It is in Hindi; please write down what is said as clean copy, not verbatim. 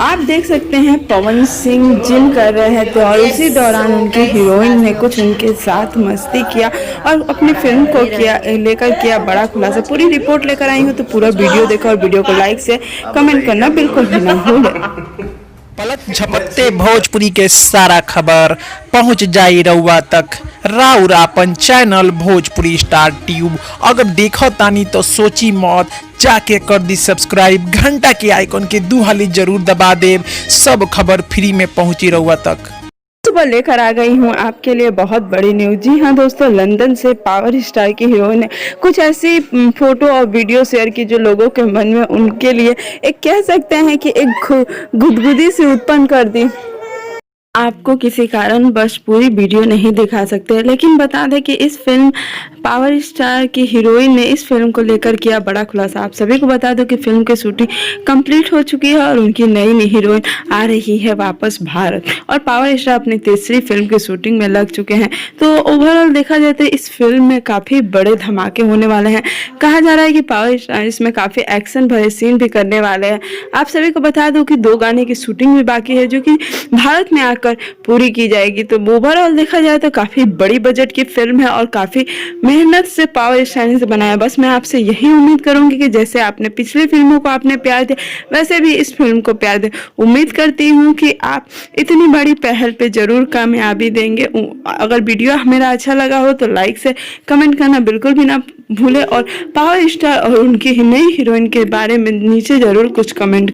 आप देख सकते हैं पवन सिंह जिम कर रहे थे और उसी दौरान उनकी हीरोइन ने कुछ उनके साथ मस्ती किया और अपनी फिल्म को लेकर किया बड़ा खुलासा। पूरी रिपोर्ट लेकर आई हूँ, तो पूरा वीडियो देखो और वीडियो को लाइक से कमेंट करना बिल्कुल भी ना भूलें। पलक झपकते भोजपुरी के सारा खबर पहुंच जाई रउआ तक। राउर आपन चैनल भोजपुरी स्टार ट्यूब अगर देखो तानी तो सोची मौत, जाके कर दी सब्सक्राइब, घंटा के आइकन के दू हाली जरूर दबा देव। सब खबर फ्री में पहुंची रउआ तक। सुबह लेकर आ गई हूँ आपके लिए बहुत बड़ी न्यूज। जी हाँ दोस्तों, लंदन से पावर स्टार की हीरोइन ने कुछ ऐसी फोटो और वीडियो शेयर की जो लोगों के मन में उनके लिए एक कह सकते हैं कि एक गुदगुदी से उत्पन्न कर दी। आपको किसी कारण बस पूरी वीडियो नहीं दिखा सकते, लेकिन बता दें कि इस फिल्म पावर स्टार की हीरोइन ने इस फिल्म को लेकर किया बड़ा खुलासा। आप सभी को बता दो कि फिल्म की शूटिंग कंप्लीट हो चुकी है और उनकी नई हीरोइन आ रही है वापस भारत, और पावर स्टार अपनी तीसरी फिल्म की शूटिंग में लग चुके हैं। तो ओवरऑल देखा जाए तो इस फिल्म में काफ़ी बड़े धमाके होने वाले हैं। कहा जा रहा है कि पावर स्टार इसमें काफ़ी एक्शन भरे सीन भी करने वाले हैं। आप सभी को बता दो कि 2 गाने की शूटिंग भी बाकी है जो कि भारत में आकर पूरी की जाएगी। तो ओवरऑल देखा जाए तो काफी बड़ी बजट की फिल्म है और काफी मेहनत से पावर स्टार ने बनाया। बस मैं आपसे यही उम्मीद करूंगी कि जैसे आपने पिछली फिल्मों को आपने प्यार दिया, वैसे भी इस फिल्म को प्यार दे। उम्मीद करती हूँ कि आप इतनी बड़ी पहल पे जरूर कामयाबी देंगे। अगर वीडियो मेरा अच्छा लगा हो तो लाइक से कमेंट करना बिल्कुल भी ना भूले, और पावर स्टार और उनकी नई हीरोइन के बारे में नीचे जरूर कुछ कमेंट